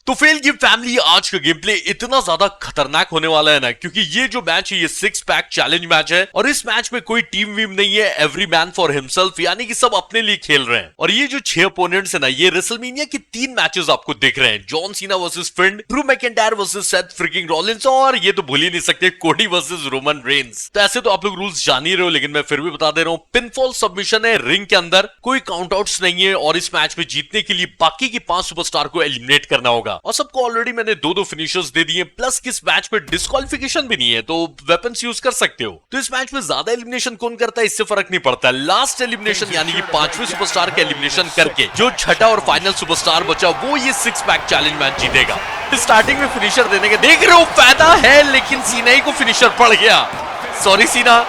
तो फेल की फैमिली आज का गेम प्ले इतना ज्यादा खतरनाक होने वाला है ना, क्योंकि ये जो मैच है ये 6 पैक चैलेंज मैच है और इस मैच में कोई टीम वीम नहीं है, एवरी मैन फॉर हिमसेल्फ, यानी कि सब अपने लिए खेल रहे हैं। और ये जो 6 ओपोनेंट्स है ना, ये रेसलमेनिया की 3 मैचेस आपको दिख रहे हैं। John Cena versus Fiend, Drew McIntyre versus Seth freaking Rollins, और ये तो भूल ही नहीं सकते कोडी वर्सेस रोमन रेंस। तो ऐसे तो आप लोग रूल्स जान ही रहे हो, लेकिन मैं फिर भी बता दे रहा हूँ, पिनफॉल सबमिशन है रिंग के अंदर, कोई काउंटआउट्स नहीं है और इस मैच में जीतने के लिए बाकी की 5 सुपरस्टार को एलिमिनेट करना होगा। और सबको ऑलरेडी मैंने 2-2 फिनिशर्स दे दिए, प्लस किस मैच में डिस्क्वालिफिकेशन भी नहीं है, तो वेपन्स यूज कर सकते हो। तो इस मैच में ज्यादा एलिमिनेशन कौन करता है इससे फर्क नहीं पड़ता। लास्ट एलिमिनेशन यानी कि 5वें सुपरस्टार का एलिमिनेशन करके जो छठा और फाइनल सुपरस्टार बचा वो ये 6 पैक चैलेंज मैच जीतेगा। स्टार्टिंग में फिनिशर देने के देख रहे हो फायदा है, लेकिन सीना ही को फिनिशर पड़ गया। सॉरी सीना,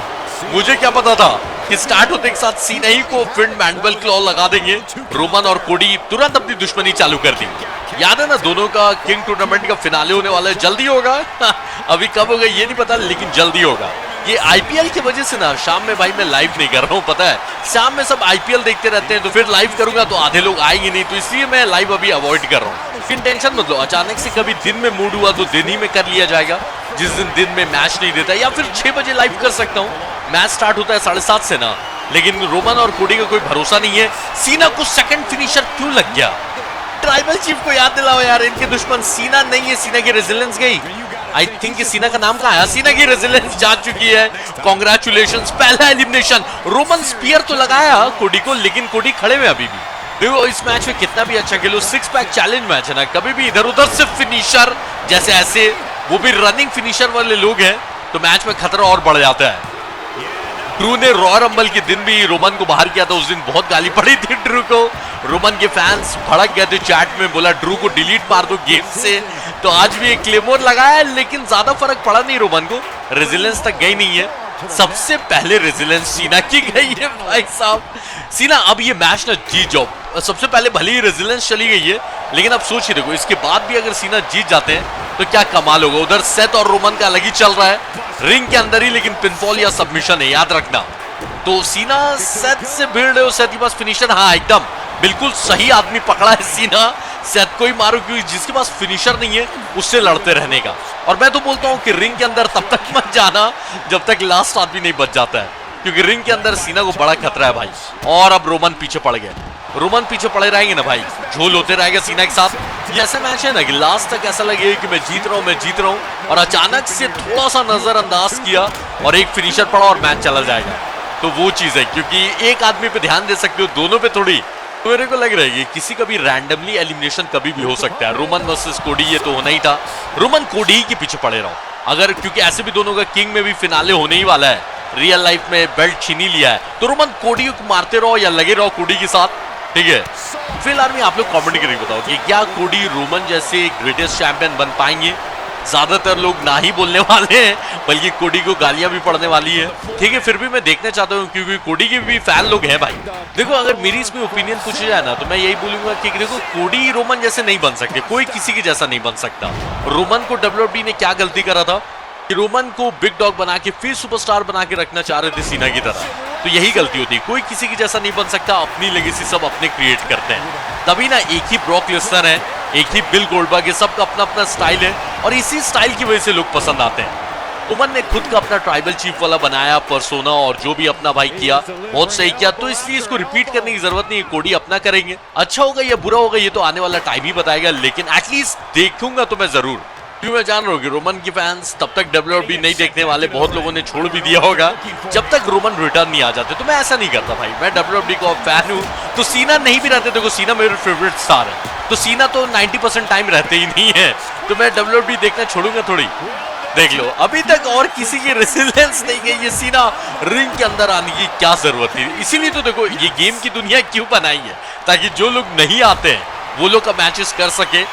मुझे क्या पता था कि स्टार्ट होते के साथ सीना ही को फिंड मैंडबल क्लॉ लगा देंगे। रोमन और कोडी तुरंत अपनी दुश्मनी चालू कर दी। याद है ना, दोनों का किंग टूर्नामेंट का फिनाले होने वाला है, जल्दी होगा। अभी कब होगा ये नहीं पता, लेकिन जल्दी होगा। ये आईपीएल की वजह से ना शाम में भाई मैं लाइव नहीं कर रहा हूँ, पता है शाम में सब आईपीएल देखते रहते हैं, तो फिर लाइव करूंगा तो आधे लोग आएंगे नहीं, तो इसलिए मैं लाइव अभी अवॉइड कर रहा हूँ। फिर टेंशन मत लो, अचानक से कभी दिन में मूड हुआ तो दिन ही में कर लिया जाएगा, जिस दिन में मैच नहीं देता, या फिर 6 बजे लाइव कर सकता हूँ। मैच स्टार्ट होता है 7:30 से ना, लेकिन रोमन और कोडी का कोई भरोसा नहीं है। सीना को सेकंड फिनिशर क्यों लग गया? ट्राइबल चीफ को याद दिलाओ यार, इनके दुश्मन सीना नहीं है, सीना की रेजिलेंस गई। आई थिंक सीना का नाम कहाँ है, सीना की रेजिलेंस जा चुकी है। कांग्रेचुलेशंस, पहला एलिमिनेशन। रोमन स्पीयर तो लगाया कोडी को, लेकिन कोडी खड़े में अभी भी। देखो इस मैच में कितना भी अच्छा खेलो, 6 पैक चैलेंज मैच है ना, कभी भी इधर उधर से फिनिशर जैसे ऐसे, वो भी रनिंग फिनिशर वाले लोग हैं, तो मैच में खतरा और बढ़ जाता है। ड्रू ने रॉयल रंबल के दिन भी रोमन को बाहर किया था, उस दिन बहुत गाली पड़ी थी ड्रू को। रोमन के फैंस भड़क गए थे चैट में, बोला ड्रू को डिलीट मार दो गेम से। तो आज भी एक क्लेमोर लगाया, लेकिन ज्यादा फर्क पड़ा नहीं रोमन को, रेजिलेंस तक गई नहीं है। सबसे पहले रेजिलेंस सीना की गई है भाई साहब। सीना अब ये मैच ना जीत जाओ, सबसे पहले भले ही रेजिलेंस चली गई है, लेकिन अब सोच ही देखो इसके बाद भी अगर सीना जीत जाते हैं तो क्या कमाल होगा। उधर सेथ और रोमन का अलग ही चल रहा है रिंग के अंदर ही, लेकिन पिनफॉल या सबमिशन है, याद रखना। तो सीना सेथ से भिड़ रहे हो, सेथ के पास फिनिशर, हाँ एकदम बिल्कुल सही आदमी पकड़ा है सीना। सेथ को ही मारो, क्योंकि जिसके पास फिनिशर नहीं है उससे लड़ते रहने का। और मैं तो बोलता हूं कि रिंग के अंदर तब तक मत जाना जब तक लास्ट आदमी नहीं बच जाता है, क्योंकि रिंग के अंदर सीना को बड़ा खतरा है भाई। और अब रोमन पीछे पड़ गए, रोमन पीछे पड़े रहेंगे ना भाई, झोल होते रहेगा सीना के साथ। ये ऐसा मैच है ना कि लास्ट तक ऐसा लगे कि मैं जीत रहा हूं, और अचानक से थोड़ा सा नजरअंदाज किया और एक फिनिशर पड़ा और मैच चला जाएगा। तो वो चीज है, क्योंकि एक आदमी पे ध्यान दे सकते हो, दोनों पे थोड़ी। तो मेरे को लग रहा है कि किसी का भी रैंडमली एलिमिनेशन कभी भी हो सकता है। रोमन वर्सेस कोडी ये तो होना ही था, रोमन कोडी के पीछे पड़े रहो अगर, क्योंकि ऐसे भी दोनों का किंग में भी फिनाले होने ही वाला है, रियल लाइफ में बेल्ट छीन ही लिया है, तो रोमन कोडी को मारते रहो या लगे रहो कोडी के साथ, ठीक है। फिलहाल में आप लोग कमेंट करके बताओ कि क्या कोडी रोमन जैसे ग्रेटेस्ट चैंपियन बन पाएंगे। ज्यादातर लोग ना ही बोलने वाले हैं, बल्कि कोडी को गालियां भी पड़ने वाली है, ठीक है। फिर भी मैं देखना चाहता हूं, क्योंकि कोडी के भी फैन लोग हैं भाई। देखो अगर मेरी इसमें ओपिनियन पूछा जाए ना, तो मैं यही बोलूंगा कि देखो कोडी रोमन जैसे नहीं बन सकते, कोई किसी के जैसा नहीं बन सकता। रोमन को डब्ल्यूडब्ल्यूई ने क्या गलती करा था कि रोमन को बिग डॉग बना के फिर सुपरस्टार बना के रखना चाह रहे थे सीना की तरह, तो यही गलती होती है। कोई किसी की जैसा नहीं बन सकता, अपनी लेगेसी सब अपने क्रिएट करते हैं। तभी ना एक ही ब्रॉक लेसनर है, एक ही बिल गोल्डबर्ग है, सबका अपना अपना स्टाइल है, और इसी स्टाइल की वजह से लोग पसंद आते हैं। रोमन ने खुद का अपना ट्राइबल चीफ वाला बनाया पर्सोना, और जो भी अपना भाई किया बहुत सही किया, तो इसलिए इसको रिपीट करने की जरूरत नहीं है। कोडी अपना करेंगे, अच्छा होगा या बुरा होगा ये तो आने वाला टाइम ही बताएगा, लेकिन एटलीस्ट देखूंगा तो मैं जरूर, क्योंकि मैं जान रहा हूँ कि रोमन की फैंस तब तक डब्ल्यूडब्ल्यूई नहीं देखने वाले, बहुत लोगों ने छोड़ भी दिया होगा जब तक रोमन रिटर्न नहीं आ जाते। तो मैं ऐसा नहीं करता भाई, मैं डब्ल्यूडब्ल्यूई का फैन हूँ, तो सीना नहीं भी रहते, देखो सीना मेरे फेवरेट स्टार है, तो सीना तो 90% टाइम रहते ही नहीं है, तो मैं डब्ल्यूडब्ल्यूई देखना छोड़ूंगा थोड़ी। देख लो अभी तक और किसी की रेजिलेंस नहीं गई, ये सीना रिंग के अंदर आने की क्या जरूरत थी। इसीलिए तो देखो ये गेम की दुनिया क्यों बनाई है, ताकि जो लोग नहीं आते हैं वो लोग का मैचेस कर सके।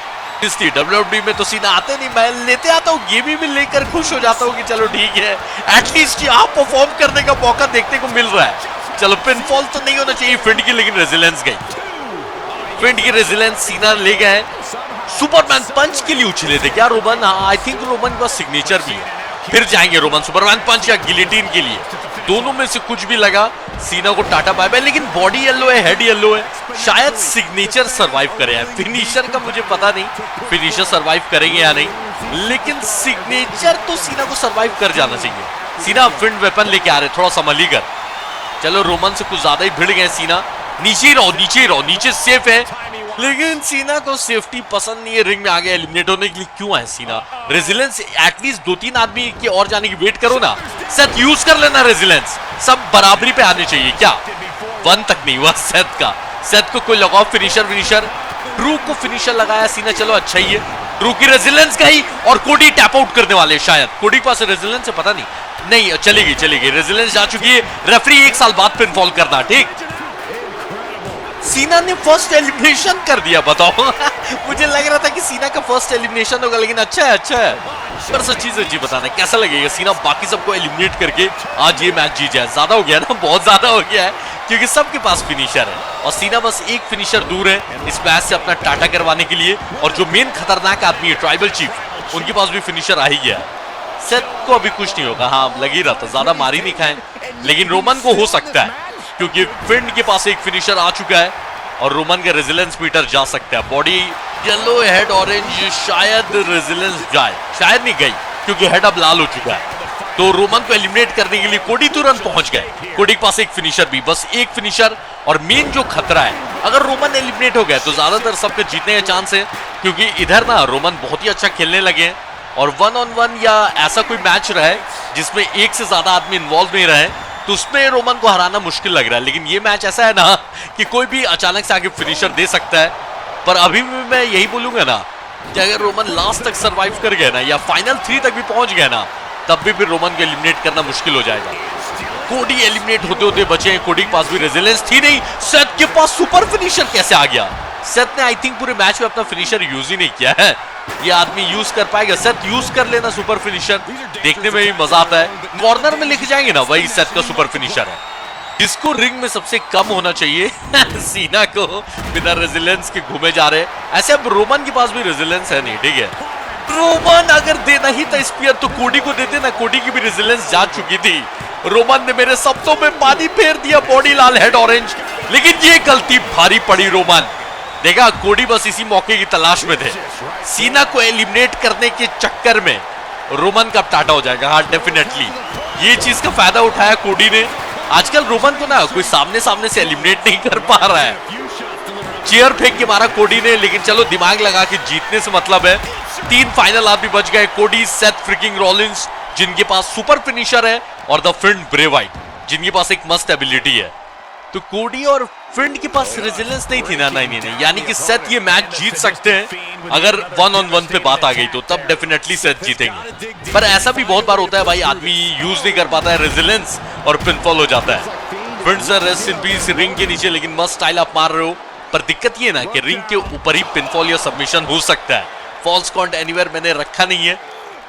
इसलिए डब्ल्यूडब्ल्यूई में तो सीना आते नहीं, मैं लेते आता हूँ, गेम भी लेकर खुश हो जाता हूँ कि चलो ठीक है, एटलीस्ट यहाँ परफॉर्म करने का मौका देखने को मिल रहा है। चलो पिनफॉल तो नहीं होना चाहिए फिंड की, लेकिन रेजिलेंस गई, फिंड की रेजिलेंस सीना ले गए। सुपरमैन पंच के लिए उछले थे क्या रोमन? हाँ आई थिंक रोमन का सिग्नेचर भी है, फिर जाएंगे रोमन सुपरमैन पंच या गिलेटिन के लिए। दोनों में से कुछ भी लगा, सीना को टाटा बाय बाय। लेकिन बॉडी येलो है, हेड येलो है, शायद सिग्नेचर सरवाइव करे। फिनिशर का मुझे पता नहीं फिनिशर सरवाइव करेंगे या नहीं, लेकिन सिग्नेचर तो सीना को सरवाइव कर जाना चाहिए। सीना फिंड वेपन लेके आ रहे, थोड़ा संभली कर। चलो रोमन से कुछ ज्यादा ही भिड़ गए सीना। नीचे ही रहो, नीचे ही रहो, नीचे सेफ है। लेकिन सीना को सेफ्टी पसंद नहीं है, रिंग में आ गया एलिमिनेट होने के लिए। क्यों है सीना? रेजिलेंस एटलीस्ट 2-3 आदमी के और जाने की वेट करो ना। सेथ यूज कर लेना रेजिलेंस, सब बराबरी पे आने चाहिए। क्या 1 तक नहीं हुआ सेथ का? सेथ को कोई लगाओ फिनिशर। ड्रू को फिनिशर लगाया सीना, चलो अच्छा ही है। ड्रू की रेजिलेंस गई और कोडी टैप आउट करने वाले। शायद कोडी के पास रेजिलेंस है, पता नहीं चलेगी रेजिलेंस जा चुकी है। रेफरी 1 साल बाद पिनफॉल करना, ठीक। सीना ने फर्स्ट एलिमिनेशन कर दिया, बताओ। मुझे लग रहा था कि सीना का फर्स्ट एलिमिनेशन होगा, लेकिन अच्छा है। पर सच्ची बताना कैसा लगेगा सीना बाकी सबको एलिमिनेट करके आज ये मैच जीत जाए। ज्यादा हो गया ना, बहुत ज्यादा हो गया है, क्योंकि सबके पास फिनिशर है और सीना बस एक फिनिशर दूर है इस मैच से अपना टाटा करवाने के लिए। और जो मेन खतरनाक आदमी है ट्राइबल चीफ, उनके पास भी फिनिशर आ ही गया। सेथ को अभी कुछ नहीं होगा, हाँ लग ही रहा था, ज्यादा मार ही नहीं खाए। लेकिन रोमन को हो सकता है, क्योंकि फिंड के पास एक फिनिशर आ चुका है और रोमन का रेजिलेंस मीटर जा सकता है। बॉडी येलो, हेड ऑरेंज, शायद रेजिलेंस जाए, शायद नहीं गई क्योंकि हेड अब लाल हो चुका है। तो रोमन को एलिमिनेट करने के लिए कोडी तुरंत पहुंच गए। कोडी के पास एक फिनिशर भी, बस एक फिनिशर। और मेन जो खतरा है, अगर रोमन एलिमिनेट हो गया तो ज्यादातर सबके जीतने का चांस है, क्योंकि इधर ना रोमन बहुत ही अच्छा खेलने लगे हैं। और 1-on-1 या ऐसा कोई मैच रहा है जिसमें एक से ज्यादा आदमी इन्वॉल्व नहीं रहे, तो उसमें रोमन को हराना मुश्किल लग रहा है। लेकिन ये मैच ऐसा है ना कि कोई भी अचानक से आगे फिनिशर दे सकता है। पर अभी भी मैं यही बोलूंगा ना कि अगर रोमन लास्ट तक सरवाइव कर गए ना, या फाइनल 3 तक भी पहुंच गए ना, तब भी फिर रोमन को एलिमिनेट करना मुश्किल हो जाएगा। कोडी एलिमिनेट होते होते बचे हैं, कोडी के पास भी रेजिलेंस थी नहीं। सेथ के पास सुपर फिनिशर कैसे आ गया? सेथ ने आई थिंक पूरे मैच में अपना फिनिशर यूज ही नहीं किया है। ये आदमी यूज कर पाएगा? सेथ यूज कर लेना सुपर फिनिशर, देखने में भी मजा आता है। कॉर्नर में लिख जाएंगे ना, वही सेथ का सुपर फिनिशर है। जिसको रिंग में सबसे कम होना चाहिए सीना को बिना रेजिलेंस के घूमे जा रहे। ऐसे अब रोमन के पास भी रेजिलेंस है नहीं, ठीक है। रोमन अगर देना ही था स्पीयर तो कोडी को देते ना, कोडी की भी रेजिलेंस जा चुकी थी। रोमन ने मेरे शब्दों में पानी फेर दिया, बॉडी लाल, हेड ऑरेंज। लेकिन ये गलती भारी पड़ी रोमन। देखा, कोडी बस इसी मौके की तलाश में थे। सीना को एलिमिनेट करने के चक्कर में रोमन का टाटा हो जाएगा। हाँ डेफिनेटली ये चीज का फायदा उठाया कोडी ने। आजकल रोमन को ना कोई सामने से एलिमिनेट नहीं कर पा रहा है। चेयर फेंक के मारा कोडी ने, लेकिन चलो दिमाग लगा के जीतने से मतलब है। 3 फाइनल आदमी बच गए, कोडी, सेथ फ्रिकिंग रॉलिंस जिनके पास सुपर फिनिशर है, और द फिंड ब्रे व्हाइट जिनके पास एक मस्त एबिलिटी है। तो कोडी और फिंड के पास रेजिलेंस नहीं थी ना, नहीं, यानी कि सेथ ये मैच जीत सकते हैं। अगर 1-on-1 पे बात आ गई तो तब डेफिनेटली सेथ जीतेंगे। पर ऐसा भी बहुत बार होता है भाई, आदमी यूज नहीं कर पाता है रेजिलेंस और पिनफॉल हो जाता है। Fiend sir rest in peace ring के नीचे, लेकिन मस्त स्टाइल आप मार रहे हो। पर दिक्कत ये ना कि रिंग के ऊपर ही पिनफॉल या सबमिशन हो सकता है। फॉल्स काउंट एनीवेयर मैंने रखा नहीं है,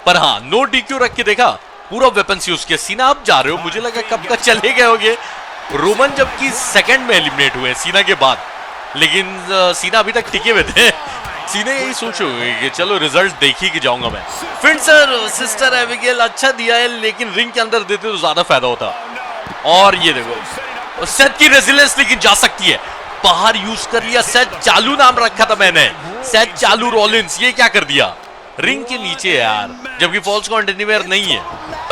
पर हाँ नो डीक्यू रख के देखा, पूरा वेपन्स यूज किया। सीना आप जा रहे हो, मुझे लगा कब का चले गए होंगे। रोमन जबकि सेकंड में एलिमिनेट हुए सीना के बाद, लेकिन सीना अभी तक टिके हुए थे। सीना यही सोचोगे कि चलो रिजल्ट देख ही के जाऊंगा मैं। फिर सर सिस्टर एबिगेल अच्छा दिया है, लेकिन रिंग के अंदर देते तो ज्यादा फायदा होता। और ये देखो सेथ की रेजिलेंस लेकिन जा सकती है, बाहर यूज कर लिया। सेथ चालू नाम रखा था मैंने, सेथ चालू रॉलिंस, ये क्या कर दिया रिंग के नीचे यार, जबकि फॉल्स काउंट एनीवेयर नहीं है।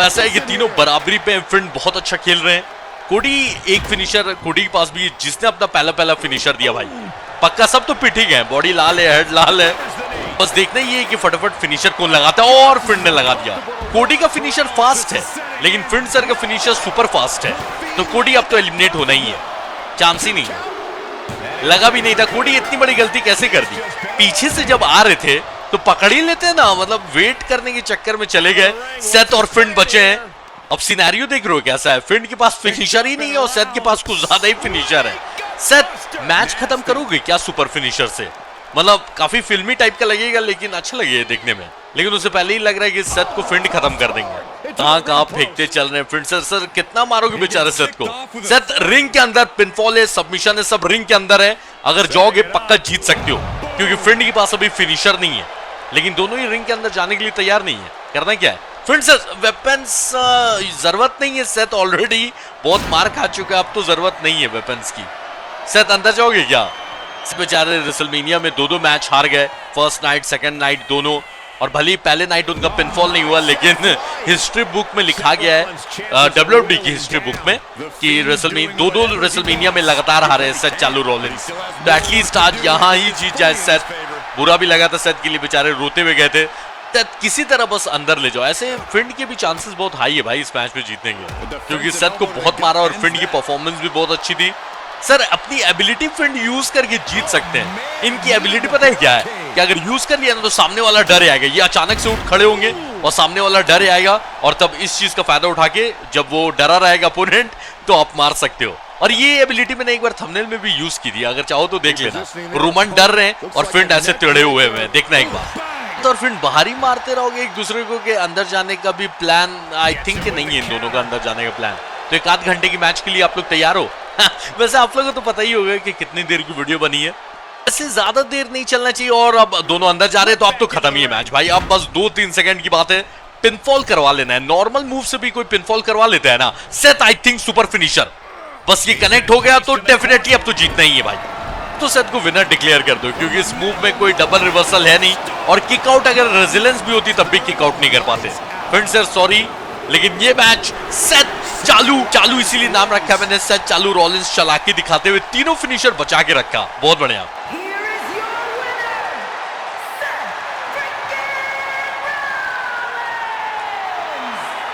ऐसा है कि तीनों बराबरी पे, फिंड बहुत अच्छा खेल रहे हैं। कोडी एक फिनिशर कोडी के पास भी, जिसने अपना पहला फिनिशर दिया भाई, पक्का सब तो पिट ही गए। बॉडी लाल है, हेड लाल है, बस देखना ये है कि फटाफट फिनिशर कौन लगाता है। और फिंड ने लगा दिया। कोडी का फिनिशर फास्ट है, लेकिन फिंड सर का फिनिशर सुपर फास्ट है, तो कोडी अब तो एलिमिनेट होना ही है, चांस ही नहीं है। लगा भी नहीं था। कोडी इतनी बड़ी गलती कैसे कर दी? पीछे से जब आ रहे थे तो पकड़ ही लेते ना, मतलब वेट करने के चक्कर में चले गए। सेथ और फिंड बचे हैं। अब सिनेरियो देख रहे हो कैसा है, फिंड के पास फिनिशर ही नहीं है और सेथ के पास कुछ ज्यादा ही फिनिशर है। सेथ मैच खत्म करोगे क्या सुपर फिनिशर से? मतलब काफी फिल्मी टाइप का लगेगा, लेकिन अच्छा लगेगा देखने में। लेकिन उससे पहले ही लग रहा है कि सेथ को फिंड खत्म कर देंगे। कहां फेंकते चल रहे हैं फिंड सर कितना मारोगे बेचारे सेथ को? सेथ रिंग के अंदर, पिनफॉल है, सबमिशन है, सब रिंग के अंदर है। अगर जाओगे पक्का जीत सकते हो, क्योंकि फिंड के पास अभी फिनिशर नहीं है। लेकिन दोनों ही रिंग के अंदर जाने के लिए तैयार नहीं है। करना क्या है, फ्रेंड्स वेपन्स जरूरत नहीं है, सेथ ऑलरेडी बहुत मार खा चुका है, अब तो जरूरत नहीं है वेपन्स की। सेथ अंदर जाओगे क्या? बेचारे रेसलमेनिया में दो मैच हार गए, फर्स्ट नाइट सेकंड नाइट दोनों, और भले ही पहले नाइट उनका पिनफॉल नहीं हुआ, लेकिन हिस्ट्री बुक में लिखा गया है, WWE की हिस्ट्री बुक में, कि दो रेसलमेनिया में लगातार हारे सेथ चालू रॉलिंस। तो एटलीस्ट आज यहाँ ही जीत जाए सेथ। बुरा भी लगा था सेथ के लिए, बेचारे रोते हुए गए थे। किसी तरह बस अंदर ले जाओ, ऐसे फिंड के भी चांसेस बहुत हाई है भाई इस मैच में जीतने के, क्योंकि सेथ को बहुत मारा और फिंड की परफॉर्मेंस भी बहुत अच्छी थी। सर अपनी एबिलिटी फिंड यूज करके जीत सकते हैं। इनकी एबिलिटी पता है क्या है, कि अगर यूज कर लिया ना तो सामने वाला डर आएगा, ये अचानक से उठ खड़े होंगे और सामने वाला डर आएगा, और तब इस चीज का फायदा उठा के जब वो डरा रहेगा अपोनेंट तो आप मार सकते हो। और ये एबिलिटी मैंने एक बार थंबनेल में भी यूज की थी, अगर चाहो तो देख लेना। रोमन डर रहे हैं और फिंड ऐसे टेढ़े हुए हैं, देखना एक बार। तो और फिंड बाहर ही मारते रहोगे एक दूसरे को, के अंदर जाने का भी प्लान आई थिंक नहीं है इन दोनों का अंदर जाने का प्लान। तो एक आध घंटे की मैच के लिए आप लोग तैयार हो? वैसे आप लोगों को तो पता ही होगा कि कितनी देर की वीडियो बनी है, ऐसे ज्यादा देर नहीं चलना चाहिए। और अब दोनों अंदर जा रहे हैं तो अब तो खत्म ही है मैच भाई, अब बस 2-3 सेकंड की बात है, पिनफॉल करवा लेना है। नॉर्मल मूव से भी कोई पिनफॉल करवा लेता है ना। Seth I think super finisher, बस ये कनेक्ट हो गया तो डेफिनेटली अब तो जीतना ही है भाई। तो सेथ को विनर डिक्लेयर कर दो, क्योंकि इस मूव में कोई डबल रिवर्सल है नहीं, और किकआउट अगर रेजिलेंस भी होती तब भी किकआउट नहीं कर पाते। फ्रेंड्स सर सॉरी, लेकिन ये मैच सेथ चालू इसीलिए नाम रखा है मैंने, सेथ चालू रॉलिंस चला के दिखाते हुए तीनों फिनिशर बचा के रखा, बहुत बढ़िया।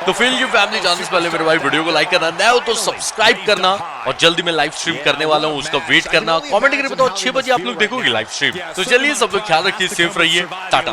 तो फिर ये फैमिली जानने से पहले मेरे भाई वीडियो को लाइक करना, नया हो तो सब्सक्राइब करना, और जल्दी मैं लाइव स्ट्रीम करने वाला हूँ, उसका वेट करना। कमेंट करके बताओ 6 बजे आप लोग देखोगे लाइव स्ट्रीम। तो चलिए सब लोग ख्याल रखिए, सेफ रहिए, टाटा।